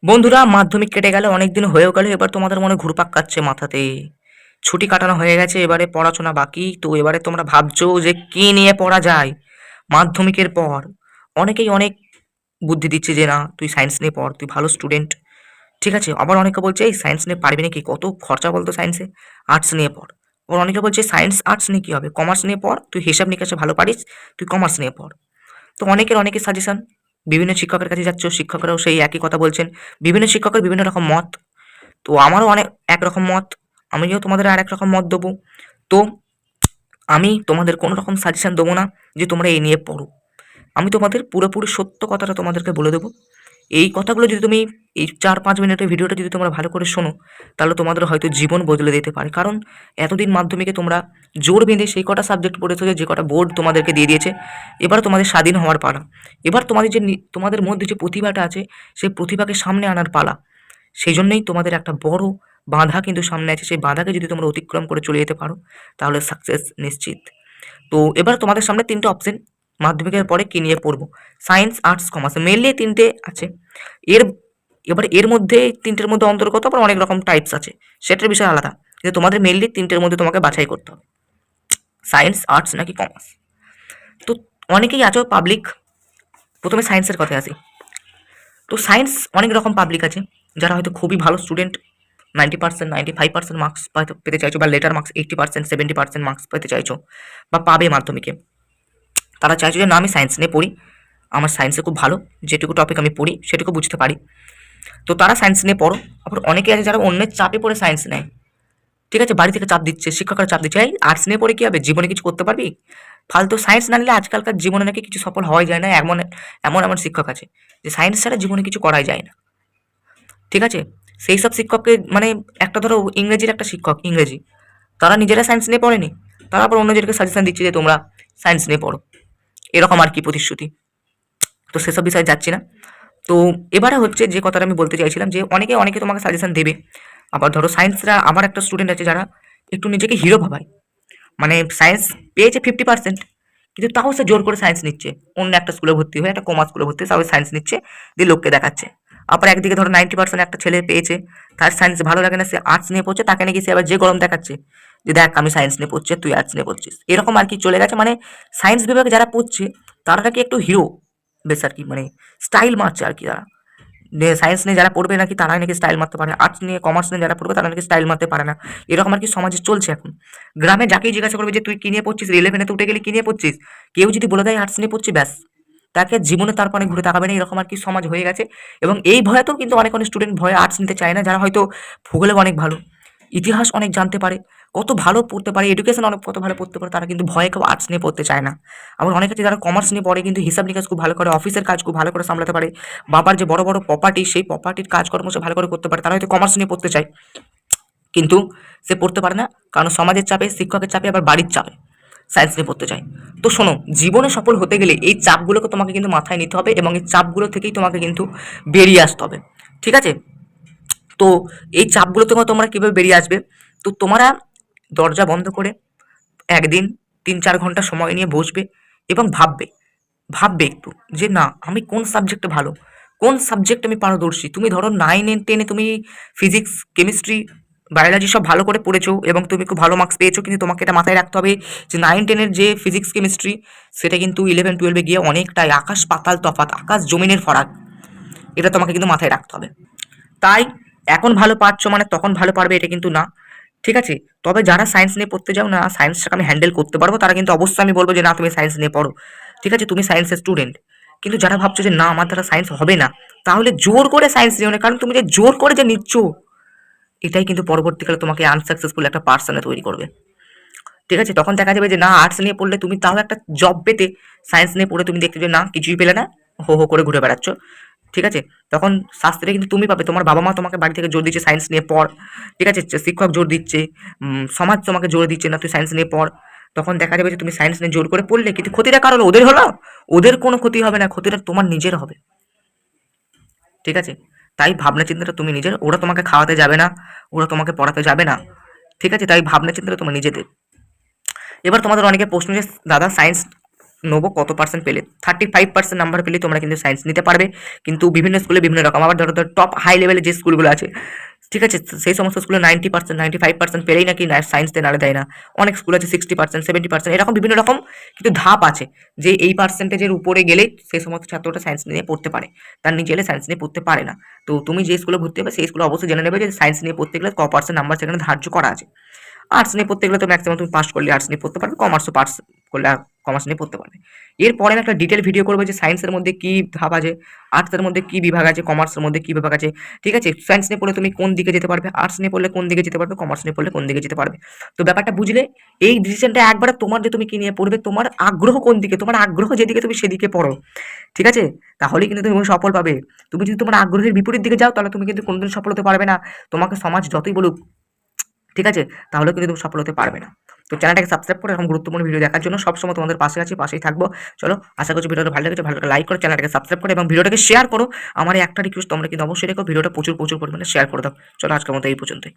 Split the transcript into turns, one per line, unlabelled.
বন্ধুরা, মাধ্যমিক কেটে গেল, অনেকদিন হয়েও গেল। এবার তোমাদের মনে ঘুরপাক কাটছে মাথাতে। ছুটি কাটানো হয়ে গেছে, এবারে পড়াশোনা বাকি। তো এবারে তোমরা ভাবছো যে কি নিয়ে পড়া যায় মাধ্যমিকের পর। অনেকেই অনেক বুদ্ধি দিচ্ছে যে না, তুই সায়েন্স নিয়ে পড়, তুই ভালো স্টুডেন্ট। ঠিক আছে, আবার অনেকে বলছে এই সায়েন্স নিয়ে পারবি নাকি, কত খরচা বলতো সায়েন্সে, আর্টস নিয়ে পড়। আবার অনেকে বলছে সায়েন্স আর্টস নিয়ে কি হবে, কমার্স নিয়ে পড়, তুই হিসাব নিকাশে ভালো পারিস, তুই কমার্স নিয়ে পড়। তো অনেকের সাজেশন, বিভিন্ন শিক্ষকের কাছে যাচ্ছ, শিক্ষকরাও সেই একই কথা বলছেন। বিভিন্ন শিক্ষকের বিভিন্ন রকম মত। তো আমারও অনেক একরকম মত, আমিও তোমাদের আর এক রকম মত দেবো। তো আমি তোমাদের কোনো রকম সাজেশন দেবো না যে তোমরা এই নিয়ে পড়ো। আমি তোমাদের পুরোপুরি সত্য কথাটা তোমাদেরকে বলে দেবো। এই কথাগুলো যদি তুমি এই 4-5 মিনিটের ভিডিওটা যদি তোমরা ভালো করে শোনো, তাহলে তোমাদের হয়তো জীবন বদলে দিতে পারে। কারণ এতদিন মাধ্যমিকে তোমরা জোর বেঁধে সেই কটা সাবজেক্ট পড়েছো, যে কটা বোর্ড তোমাদেরকে দিয়ে দিয়েছে। এবার তোমাদের স্বাধীন হওয়ার পালা। এবার তোমাদের যে তোমাদের মধ্যে যে প্রতিভাটা আছে, সেই প্রতিভাকে সামনে আনার পালা। সেই জন্যই তোমাদের একটা বড় বাধা কিন্তু সামনে আছে। সেই বাধাকে যদি তোমরা অতিক্রম করে চলে যেতে পারো, তাহলে সাকসেস নিশ্চিত। তো এবার তোমাদের সামনে 3টে অপশন, মাধ্যমিকের পরে কি নিয়ে পড়বো। সায়েন্স, আর্টস, কমার্স, মেনলি 3টে আছে। এর এবার এর মধ্যে 3টের মধ্যে অন্তর্গত আবার অনেক রকম টাইপস আছে, সেটার বিষয় আলাদা। কিন্তু তোমাদের মেনলি 3টের মধ্যে তোমাকে বাছাই করতে হবে, সায়েন্স, আর্টস নাকি কমার্স। তো অনেকেই আছো পাবলিক। প্রথমে সায়েন্সের কথায় আসি। তো সায়েন্স অনেক রকম পাবলিক আছে, যারা হয়তো খুবই ভালো স্টুডেন্ট, 90%, 95% মার্কস পেতে চাইছো, বা লেটার মার্কস 80%, 70% মার্কস পেতে চাইছো, বা পাবে মাধ্যমিকে। তারা চাইছো যে না, আমি সায়েন্স নিয়ে পড়ি, আমার সায়েন্সে খুব ভালো, যেটুকু টপিক আমি পড়ি সেটুকু বুঝতে পারি। তো তারা সায়েন্স নিয়ে পড়ো। আবার অনেকে আছে যারা অন্যের চাপে পড়ে সায়েন্স নেয়। ঠিক আছে, বাড়ি থেকে চাপ দিচ্ছে, শিক্ষকরা চাপ দিচ্ছে, এই আর্টস নিয়ে পড়ে কি হবে, জীবনে কিছু করতে পারবি, ফালতু সায়েন্স না নিলে আজকালকার জীবনে নাকি কিছু সফল হওয়াই যায় না। এমন এমন এমন শিক্ষক আছে যে সায়েন্স ছাড়া জীবনে কিছু করাই যায় না। ঠিক আছে, সেই সব শিক্ষককে মানে, একটা ধরো ইংরেজির একটা শিক্ষক, ইংরেজি, তারা নিজেরা সায়েন্স নিয়ে পড়েনি, তারা আবার অন্যদেরকে সাজেশন দিচ্ছে যে তোমরা সায়েন্স নিয়ে পড়ো, এরকম আর কি প্রতিশ্রুতি। তো সেসব বিষয়ে যাচ্ছি না। তো এবারে হচ্ছে যে কথাটা আমি বলতে চাইছিলাম, যে অনেকে অনেকে তোমাকে সাজেশন দেবে। আবার ধরো সায়েন্সরা, আমার একটা স্টুডেন্ট আছে যারা একটু নিজেকে হিরো ভাবায়। মানে সায়েন্স পেয়েছে 50%, কিন্তু তাও সে জোর করে সায়েন্স নিচ্ছে। অন্য একটা স্কুলে ভর্তি হয়ে, একটা কমার্স স্কুলে ভর্তি হয়ে তাও সায়েন্স নিচ্ছে, দিয়ে লোককে দেখাচ্ছে। আবার একদিকে ধরো 90% একটা ছেলে পেয়েছে, তার সায়েন্স ভালো লাগে না, সে আর্টস নিয়ে পড়ছে, তাকে নাকি সে আবার যে গরম দেখাচ্ছে যে দেখ আমি সায়েন্স নিয়ে পড়ছি, তুই আর্টস নিয়ে পড়ছিস, এরকম আর কি চলে গেছে। মানে সায়েন্স বিভাগে যারা পড়ছে তারা নাকি একটু হিরো, বেশ আর কি, মানে স্টাইল মারছে আর কি তারা। সায়েন্স নিয়ে যারা পড়বে নাকি তারাই নাকি স্টাইল মারতে পারে, আর্টস নিয়ে কমার্স নিয়ে যারা পড়বে তারা নাকি স্টাইল মারতে পারে না। এরকম আর কি সমাজে চলছে এখন। গ্রামে যাকেই জিজ্ঞাসা করবে যে তুই কি নিয়ে পড়ছিস, 11-এ উঠে গেলে কি নিয়ে পড়ছিস, কেউ যদি বলে দেয় আর্টস নিয়ে পড়ছি, ব্যাস, তাকে জীবনে তারপরে ঘুরে তাকাবে না, এরকম আর কি সমাজ হয়ে গেছে। এবং এই ভয়েতেও কিন্তু অনেক অনেক স্টুডেন্ট ভয়ে আর্টস নিতে চায় না, যারা হয়তো ভূগোলে অনেক ভালো, ইতিহাস অনেক জানতে পারে, কত ভালো পড়তে পারে, এডুকেশন অনেক কত ভালো পড়তে পারে, তারা কিন্তু ভয়ে কেউ আর্টস নিয়ে পড়তে চায় না। আবার অনেক আছে যারা কমার্স নিয়ে পড়ে, কিন্তু হিসাব নিকাশ খুব ভালো করে, অফিসের কাজ খুব ভালো করে সামলাতে পারে, বাবার যে বড় বড় প্রপার্টি, সেই প্রপার্টির কাজকর্ম সে ভালো করে করতে পারে, তারা হয়তো কমার্স নিয়ে পড়তে চায়, কিন্তু সে পড়তে পারে না, কারণ সমাজের চাপে, শিক্ষকের চাপে, আবার বাড়ির চাপে সায়েন্স নিয়ে পড়তে চায়। তো শোনো, জীবনে সফল হতে গেলে এই চাপগুলোকে তোমাকে কিন্তু মাথায় নিতে হবে, এবং এই চাপগুলো থেকেই তোমাকে কিন্তু বেরিয়ে আসতে হবে। ঠিক আছে, তো এই চাপগুলো থেকে তোমরা কীভাবে বেরিয়ে আসবে, তো তোমরা দরজা বন্ধ করে একদিন 3-4 ঘন্টা সময় নিয়ে বসবে এবং ভাববে, ভাববে একটু যে না, আমি কোন সাবজেক্টে ভালো, কোন সাবজেক্টে আমি পারদর্শী। তুমি ধরো 9-10-এ তুমি ফিজিক্স, কেমিস্ট্রি, বায়োলজি সব ভালো করে পড়েছো এবং তুমি খুব ভালো মার্কস পেয়েছো, কিন্তু তোমাকে এটা মাথায় রাখতে হবে যে 9-10-এর যে ফিজিক্স কেমিস্ট্রি, সেটা কিন্তু 11-12-এ গিয়ে অনেকটাই আকাশ পাতাল তফাৎ, আকাশ জমিনের ফারাক। এটা তোমাকে কিন্তু মাথায় রাখতে হবে। তাই এখন ভালো পারছো মানে তখন ভালো পারবে এটা কিন্তু না। ঠিক আছে, তবে যারা সায়েন্স নিয়ে পড়তে যাও না, সায়েন্সটাকে আমি হ্যান্ডেল করতে পারবো, তারা কিন্তু অবশ্যই আমি বলবো যে না, তুমি সায়েন্স নিয়ে পড়ো। ঠিক আছে, তুমি সায়েন্সের স্টুডেন্ট। কিন্তু যারা ভাবছো যে না, আমার দ্বারা সায়েন্স হবে না, তাহলে জোর করে সায়েন্স নিও না, কারণ তুমি যে জোর করে যে নিচ্ছ, এটাই কিন্তু পরবর্তীকালে তোমাকে আনসাকসেসফুল একটা পার্সনে তৈরি করবে। ঠিক আছে, তখন দেখা যাবে যে না, আর্টস নিয়ে পড়লে তুমি তাও একটা জব পেতে, সায়েন্স নিয়ে পড়ে তুমি দেখতে যে না, কিছুই পেলে না, হো হো করে ঘুরে বেড়াচ্ছ। ঠিক আছে, তখন শাস্তিটা কিন্তু তুমি পাবে। তোমার বাবা মা তোমাকে বাড়ি থেকে জোর দিচ্ছে সায়েন্স নিয়ে পড়, ঠিক আছে, শিক্ষক জোর দিচ্ছে, সমাজ তোমাকে জোর দিচ্ছে না তুই সায়েন্স নিয়ে পড়। তখন দেখা যাবে যে তুমি সায়েন্স নিয়ে জোর করে পড়লে, কিন্তু ক্ষতিটা কার হলো, ওদের হলো? ওদের কোনো ক্ষতি হবে না, ক্ষতিটা তোমার নিজের হবে। ঠিক আছে, তাই ভাবনা চিন্তাটা তুমি নিজের, ওরা তোমাকে খাওয়াতে যাবে না, ওরা তোমাকে পড়াতে যাবে না। ঠিক আছে, তাই ভাবনা চিন্তাটা তোমার নিজেদের। এবার তোমাদের অনেকে প্রশ্ন যে দাদা সায়েন্স নেবো কত পার্সেন্ট পেলে, 35% নাম্বার পেলে তোমরা কিন্তু সায়েন্স নিতে পারবে। কিন্তু বিভিন্ন স্কুলে বিভিন্ন রকম, আবার ধরো টপ হাই লেভেলে যে স্কুলগুলো আছে, ঠিক আছে, সেই সমস্ত স্কুলে 90%, 95% পেলেই নাকি সায়েন্স দিয়ে নাড়ে দেয় না। অনেক স্কুল আছে 60%, 70%, এরকম বিভিন্ন রকম কিন্তু ধাপ আছে, যে এই পার্সেন্টেজের উপরে গেলেই সেই সমস্ত ছাত্রটা সায়েন্স নিয়ে পড়তে পারে, তার নিচে এলে সায়েন্স নিয়ে পড়তে পারে না। তো তুমি যে স্কুলে ভর্তি হবে সেই স্কুলে অবশ্যই জেনে নেবে যে সায়েন্স নিয়ে পড়তে গেলে ক পার্সেন্ট নাম্বার সেখানে ধার্য করা আছে। আর্টস নিয়ে পড়তে গেলে তো ম্যাক্সিমাম তুমি পাস করলে আর্টস নিয়ে পড়তে পারবে, কমার্সও পাস করলে কমার্স নিয়ে পড়তে পারবে। এরপরে আমি একটা ডিটেল ভিডিও করবো যে সায়েন্সের মধ্যে কী ধাপ আছে, আর্টসের মধ্যে কী বিভাগ আছে, কমার্সের মধ্যে কী বিভাগ আছে, ঠিক আছে, সায়েন্স নিয়ে পড়লে তুমি কোন দিকে যেতে পারবে, আর্টস নিয়ে পড়লে কোন দিকে যেতে পারবে, কমার্স নিয়ে পড়লে কোন দিকে যেতে পারবে। তো ব্যাপারটা বুঝলে এই ডিসিশনটা একবারে তোমার, যে তুমি কী নিয়ে পড়বে, তোমার আগ্রহ কোন দিকে, তোমার আগ্রহ যেদিকে তুমি সেদিকে পড়ো, ঠিক আছে, তাহলেই কিন্তু তুমি সফল পাবে। তুমি যদি তোমার আগ্রহের বিপরীত দিকে যাও তাহলে তুমি কিন্তু কোনোদিন সফল হতে পারবে না, তোমাকে সমাজ যতই বলুক, ঠিক আছে, তাহলে কিন্তু তুমি সফল হতে পারবে না। তো চ্যানেলটাকে সাবস্ক্রাইব করে এরকম গুরুত্বপূর্ণ ভিডিও দেখার জন্য সবসময় তোমাদের পাশে আছি, পাশেই থাকবো। চলো, আশা করছি ভিডিওটা ভালো লেগেছে, ভালো লাইক করো, চ্যানেলটাকে সাবস্ক্রাইব করো এবং ভিডিওটাকে শেয়ার করো। আমার এই একটা রিকোয়েস্ট, তোমরা কিন্তু অবশ্যই রেখো, ভিডিওটা প্রচুর পরিমাণে শেয়ার করে দাও। চলো, আজকের মতো এই পর্যন্তই।